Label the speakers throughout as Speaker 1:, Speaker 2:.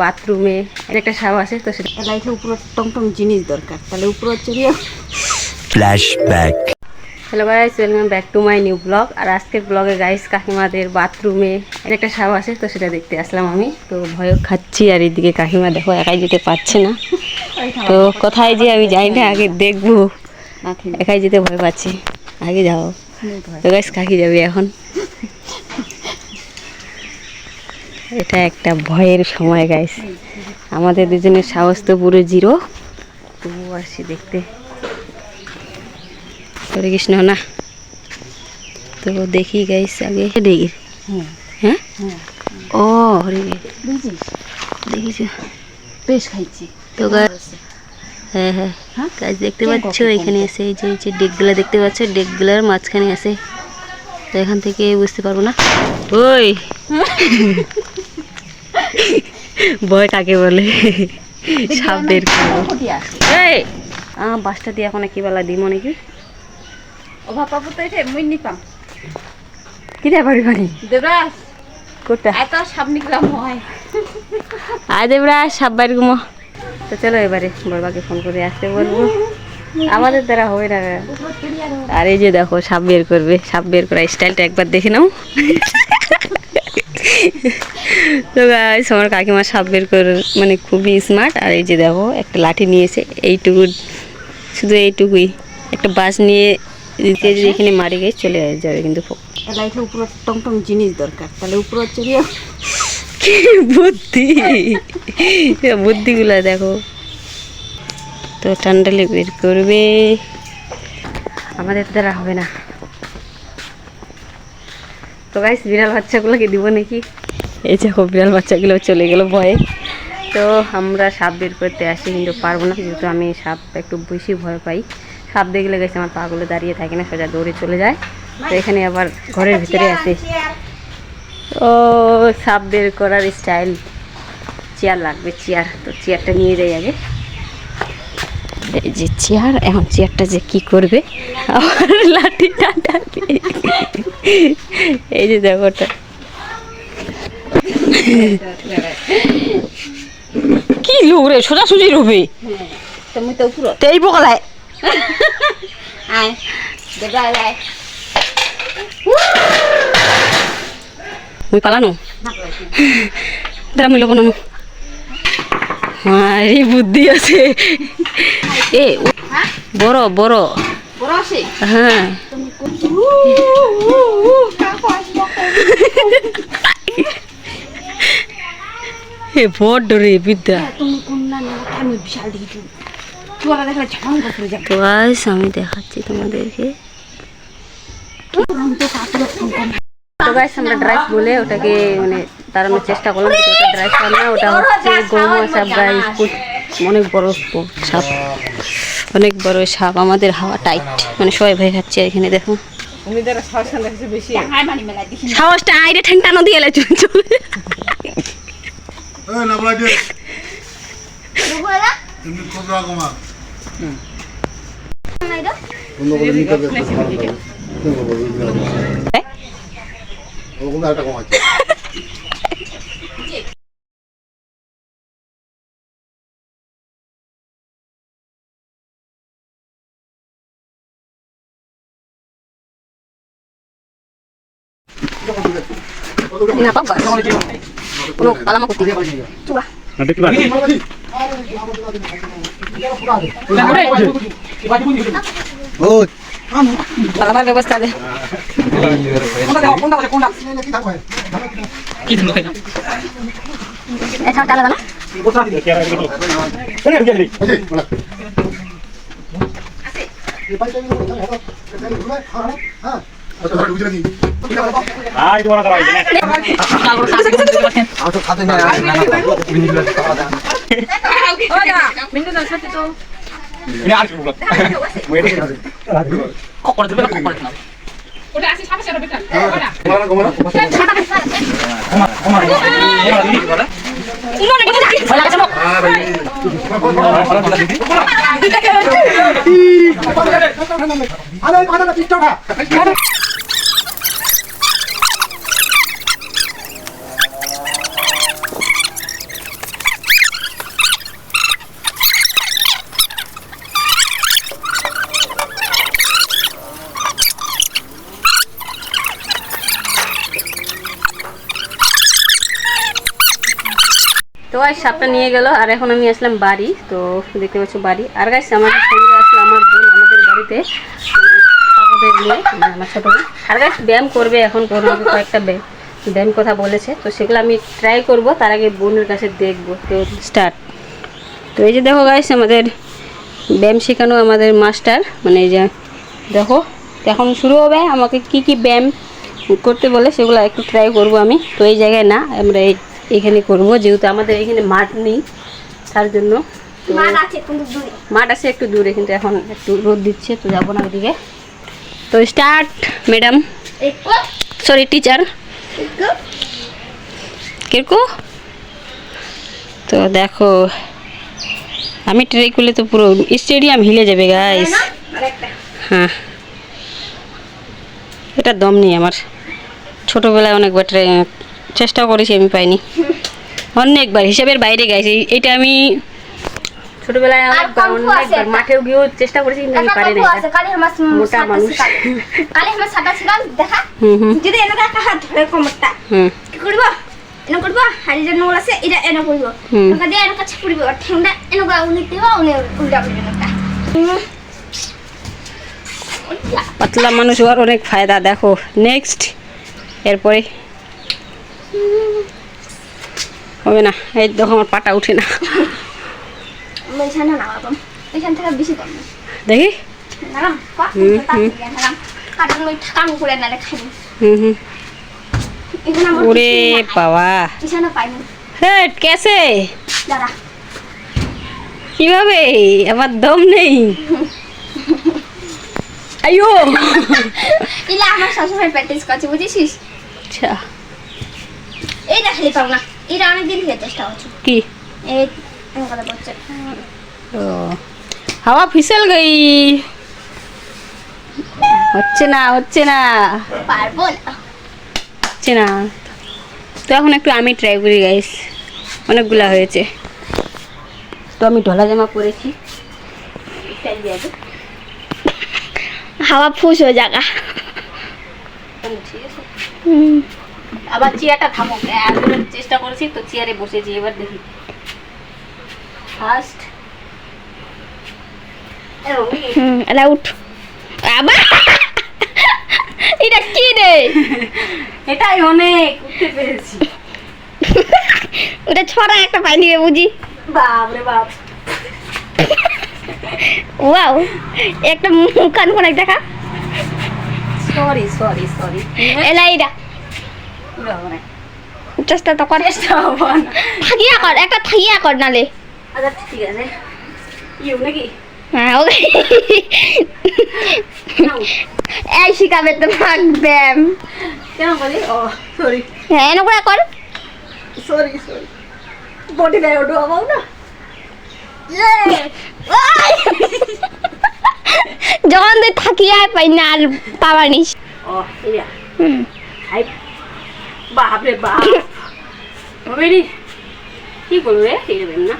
Speaker 1: বাথরুমে একটা সাপ আছে, তো সেটা লাইটে উপরে টংটং জিনিস দরকার, তাহলে উপরে চড়িয়ে flashback. Hello guys, welcome back to my new blog. আর আজকের ব্লগে গাইস কাকিমাদের বাথরুমে একটা সাপ আছে, তো সেটা দেখতে আসলাম আমি। তো ভয় খাচ্ছি, আর এইদিকে কাকিমা দেখো একাই যেতে পারছে না। তো কোথায় যে আমি যাই না, আগে দেখবো। একাই যেতে ভয় পাচ্ছি, আগে যাও। তো গাইস কাকি যাবে এখন। এটা একটা ভয়ের সময় গাইস, আমাদের দুজনের সাহস তো পুরো জিরো। তবুও আসছি দেখতে। হরে কৃষ্ণ না, তো দেখি গাইস আগে দেখি। হ্যাঁ ও হরে দেখিস
Speaker 2: বেশ খাইছি
Speaker 1: তো হ্যাঁ হ্যাঁ গাছ দেখতে পাচ্ছ, এখানে আছে এই যে ডেকগুলা দেখতে পাচ্ছ, ডেকগুলার মাঝখানে আছে। তো এখান থেকে বুঝতে পারবো না। ওই ভয় কাকে বলে, সাপ বের করবো। এই বাসটা দিয়ে এখন কি বেলা দিব নাকি
Speaker 2: অভাব পাবো তো এটা মুই নিপাম
Speaker 1: কিটা পারি পারি
Speaker 2: দেবরাজ
Speaker 1: কোটা
Speaker 2: এত সাপ নিকলাম হয়
Speaker 1: আয় দেবরা সাপ বাইর ঘুমো। তো চলো এবারে বাবাকে ফোন করে আসতে বলবো, আমাদের দ্বারা হবে না। আর এই যে দেখো সাপ বের করবে, সাপ বের করা স্টাইলটা একবার দেখে নাও। তো গাইস আমার কাকিমা সাপ বের করে মানে খুবই স্মার্ট। আর এই যে দেখো একটা লাঠি নিয়েছে, এইটুকু শুধু এইটুকুই, একটা বাস নিয়ে এখানে মারি গিয়ে চলে যাবে। কিন্তু লাইটে উপরে টংটং জিনিস দরকার, তাহলে উপরে চড়িয়ে কি বুদ্ধি, বুদ্ধিগুলা দেখো। তো টান্ডালে বের করবে, আমাদের দ্বারা হবে না। তো গাইস বিড়াল বাচ্চাগুলোকে দিব নাকি? এই দেখো বিড়াল বাচ্চাগুলো চলে গেল ভয়ে। তো আমরা সাপ বের করতে আসি, কিন্তু পারবো না, যেহেতু আমি সাপ একটু বেশি ভয় পাই। সাপ দেখলে গেছে আমার পাগুলো দাঁড়িয়ে থাকে না, সোজা দৌড়ে চলে যায়। তো এখানে আবার ঘরের ভিতরে আছে। ও সাপ বের করার স্টাইল, চেয়ার লাগবে, চেয়ার। তো চেয়ারটা নিয়ে যাই আগে। এই যে চেয়ার, এখন চেয়ারটা যে কি করবে, আবার লাঠিটা এই যে দেখো ওটা কি লোক রে, সোজাসুজি রবে
Speaker 2: তুমি তো পুরো
Speaker 1: তেই বকলায়
Speaker 2: আয় দেবরাজ আয়
Speaker 1: মুই পালানো দাঁড়া মুই লব না। এই বুদ্ধি আছে এ বড় বড়
Speaker 2: বড় আছে।
Speaker 1: হ্যাঁ এ বড় রে বিদ্যা।
Speaker 2: তুমি কোন না আমি বিশাল দেখি চুয়ারা দেখলে ঝাম করে যাবে।
Speaker 1: তো গাইস আমি দেখাচ্ছি তোমাদেরকে। তো গাইস আমরা ড্রাইভ বলে ওটাকে মানে তাড়ানোর চেষ্টা করলাম, কিন্তু ওটা ড্রাইভ সাপ না, ওটা হচ্ছে গৌমা সাপ গাইস। অনেক বড় সাপ, অনেক বড় সাপ। আমাদের হাওয়া টাইট, মানে সবাই ভয় খাচ্ছে। এখানে দেখো সাহসটা আইরে ঠেংটানো দিয়ে এলে চলে। না পাবা কোনো পালামা করতে চুবা না দেখতে পারি ও পালামার ব্যবস্থা দে কোনটা কি দিন ভাই এটা চালা না কোথা দিলে কি আর গেল কোনে গেলি আছে এই পাইটা নিয়ে হ্যাঁ আই তোমার দাঁড়াই আ তো খাতে না বিনিগুলো ওয়া বিনিগুলো সাথে তো ইনি আর কি বল মেরে করে দেবে করে না ওটা আছে সামনে সামনে বেটা ওটা গোমানা তো গাইস সাপটা নিয়ে গেল, আর এখন আমি আসলাম বাড়ি। তো দেখতে পাচ্ছ বাড়ি। আর গাইস আমাদের সঙ্গে আসলে আমার বোন আমাদের বাড়িতে কাকুদের নিয়ে, আমার ছোটো বোন। আর গাইস ব্যায়াম করবে এখন, আমাকে কয়েকটা ব্যায়াম কথা বলেছে, তো সেগুলো আমি ট্রাই করব। তার আগে বোনের কাছে দেখবো। তো স্টার্ট। তো এই যে দেখো গাইস আমাদের ব্যায়াম শেখানো আমাদের মাস্টার, মানে এই যে দেখো। তো এখন শুরু হবে, আমাকে কি কি ব্যায়াম করতে বলে সেগুলো একটু ট্রাই করব আমি। তো এই জায়গায় না, আমরা এখানে করব, যেহেতু আমাদের এখানে মাঠ নেই তার জন্য। মাঠ আছে একটু দূরে, কিন্তু এখন একটু রোদ দিচ্ছে, তো যাবো না ওইদিকে। তো স্টার্ট ম্যাডাম, সরি টিচার। কিরকম? তো দেখো আমি ট্রাই করলে তো পুরো স্টেডিয়াম হিলে যাবে গাইস। হ্যাঁ, এটা দম নেই আমার। ছোটোবেলায় অনেকবার চেষ্টা করেছি, আমি পাইনি অনেকবার, হিসাবের বাইরে গাইছি। এইটা আমি ছোটবেলায় অনেকবার মাঠেও গিয়েও চেষ্টা করেছি, কিন্তু আমি পারি না। মোটা মানুষ।
Speaker 2: যদি এনেকা একটা হাত ধরে কোমরটা কি করব, এনে করব হাড়ি যে নল আছে এটা এনে করব, এনেকা দিয়ে এনেকা ছাপুরিব, আর ঠ্যাংটা এনেকা উল্টে দিব, উল্টা করব এনেকা।
Speaker 1: পাতলা মানুষ হওয়ার অনেক ফায়দা। দেখো নেক্সট, এরপরে হবে না। এই দেখো আমার পাটা উঠে না।
Speaker 2: এইখানে না বাবা, এইখান থেকে বেশি কম
Speaker 1: দেখি।
Speaker 2: নাম কাটন মই ঠাকাম করে না খাই।
Speaker 1: ওরে বাবা,
Speaker 2: এইখানে পাইনি।
Speaker 1: হেট কেসে?
Speaker 2: দাদা
Speaker 1: কিভাবে? আমার দম নেই। আইও,
Speaker 2: ইলা আমার শাশুড়ি প্র্যাকটিস করছে, বুঝিস?
Speaker 1: আচ্ছা,
Speaker 2: এইটা খালি পাও না, এটা অনেকদিন থেকে চেষ্টা করছো।
Speaker 1: কি
Speaker 2: এই কথা বলছে?
Speaker 1: ও হাওয়া ফিসল গই। হচ্ছে না, হচ্ছে না,
Speaker 2: পারবো না,
Speaker 1: হচ্ছে না। তো এখন একটু আমি ট্রাই করি গাইস, অনেকগুলা হয়েছে। তো আমি ঢলা জামা পরেছি,
Speaker 2: হাওয়া ফুস হয়ে জায়গা।
Speaker 1: আবার চেয়ারটা থামো, এতদিন চেষ্টা করেছি তো চেয়ারে বসেছি, এবার দেখি। First
Speaker 2: out. আবার এটা কি রে?
Speaker 1: এটাই অনেক, উঠতে পেরেছি।
Speaker 2: ওটা ছড়া একটা পাইনি রে, বুঝি?
Speaker 1: বাপ রে বাপ।
Speaker 2: ওয়াও, একটা মুখান কোন দেখা।
Speaker 1: সরি সরি সরি,
Speaker 2: এলা এইটা চেষ্টা তো কর, থাকিয়া কর, একটা থাকিয়া কর নালে।
Speaker 1: আচ্ছা ঠিক আছে, ইউ নাকি?
Speaker 2: হ্যাঁ ওকে, এই শিখাবে তো ব্যায়াম।
Speaker 1: কেন বলি? ও সরি,
Speaker 2: হ্যাঁ এনে করে কর।
Speaker 1: সরি সরি, বডি গায়ে ওঠো আবাও না।
Speaker 2: যখন তুই থাকিয়া পাই না আর পাবানিস।
Speaker 1: ও ইয়া, হাই বাপ রে বাপ। হবে নি, কি করবো রে? এরবেন না,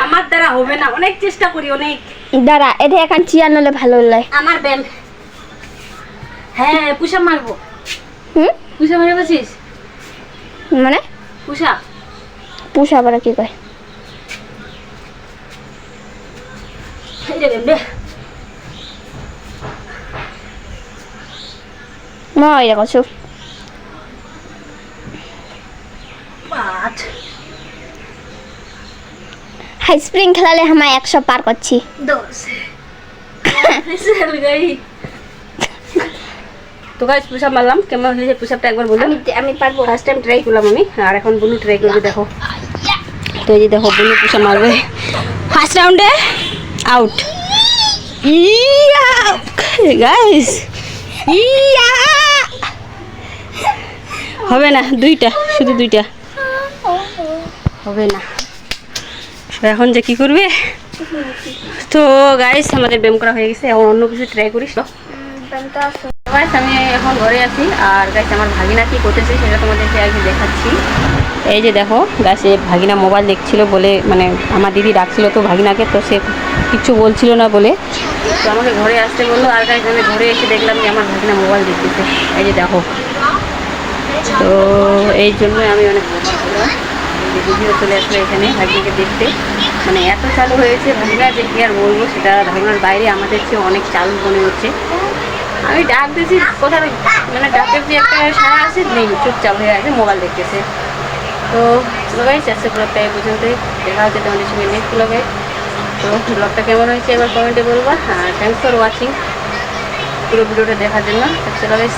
Speaker 1: আমার দ্বারা হবে না, অনেক চেষ্টা করি, অনেক।
Speaker 2: দাঁড়া, এটা এখন চেয়ার নালে ভালো লাগে
Speaker 1: আমার ব্যায়াম। হ্যাঁ পুষাপ মারবো। পুষাপ মারে বসিস
Speaker 2: মানে?
Speaker 1: পুষাপ,
Speaker 2: পুষা আবার কি কয়?
Speaker 1: এরবেন রে।
Speaker 2: মা এটা করছো
Speaker 1: পাঁচ।
Speaker 2: হাই স্প্রিং খেলালে আমরা 100 পার করছি।
Speaker 1: 10 তো গাইস পুষাপ মারলাম, কেমন হয়েছে পুষাপটা একবার বলুন।
Speaker 2: আমি পারবো,
Speaker 1: ফার্স্ট টাইম ট্রাই করলাম আমি, আর এখন বুনু ট্রাই করবে। দেখো তো এই যে দেখো বুনু পুষাপ মারবে। ফার্স্ট রাউন্ডে আউট। ইয়া গাইস, ইয়া হবে না, দুইটা, শুধু দুইটা হবে না। এখন যে কি করবে? তো গাইস আমাদের ব্যায়াম করা হয়ে গেছে, এখন অন্য কিছু ট্রাই করিস। গাইস আমি এখন ঘরে আছি, আর গাইস আমার ভাগিনা কি করতেছে সেটা তোমাদেরকে আগে দেখাচ্ছি। এই যে দেখো গাইস, ভাগিনা মোবাইল দেখছিল বলে, মানে আমার দিদি ডাকছিল তো ভাগিনাকে, তো সে কিচ্ছু বলছিল না বলে তো আমাকে ঘরে আসতে বললো। আর গাইস আমি ঘরে এসে দেখলাম যে আমার ভাগিনা মোবাইল দেখতেছে। এই যে দেখো তো এই জন্যই আমি অনেক ভিডিও চলে আসলো এখানে ভাগ্নিকে দেখতে। মানে এত চালু হয়েছে ভাগ্না যে কি আর বলবো, সেটা ধারণার বাইরে, আমাদের চেয়ে অনেক চালু মনে হচ্ছে। আমি ডাক দিয়েছি কোথাও, মানে ডাকের যে একটা সারা আছে নেই, চুপচাপ হয়ে আছে, মোবাইল দেখতেছে। তো গাইস আজকে ব্লগটা এই পর্যন্তই, দেখা হচ্ছে তোমাদের সঙ্গে নেক্সট ব্লগে। তো ব্লগটা কেমন হয়েছে এবার কমেন্টে বলবা। আর থ্যাংকস ফর ওয়াচিং, পুরো ভিডিওটা দেখার জন্য। চলো গাইস।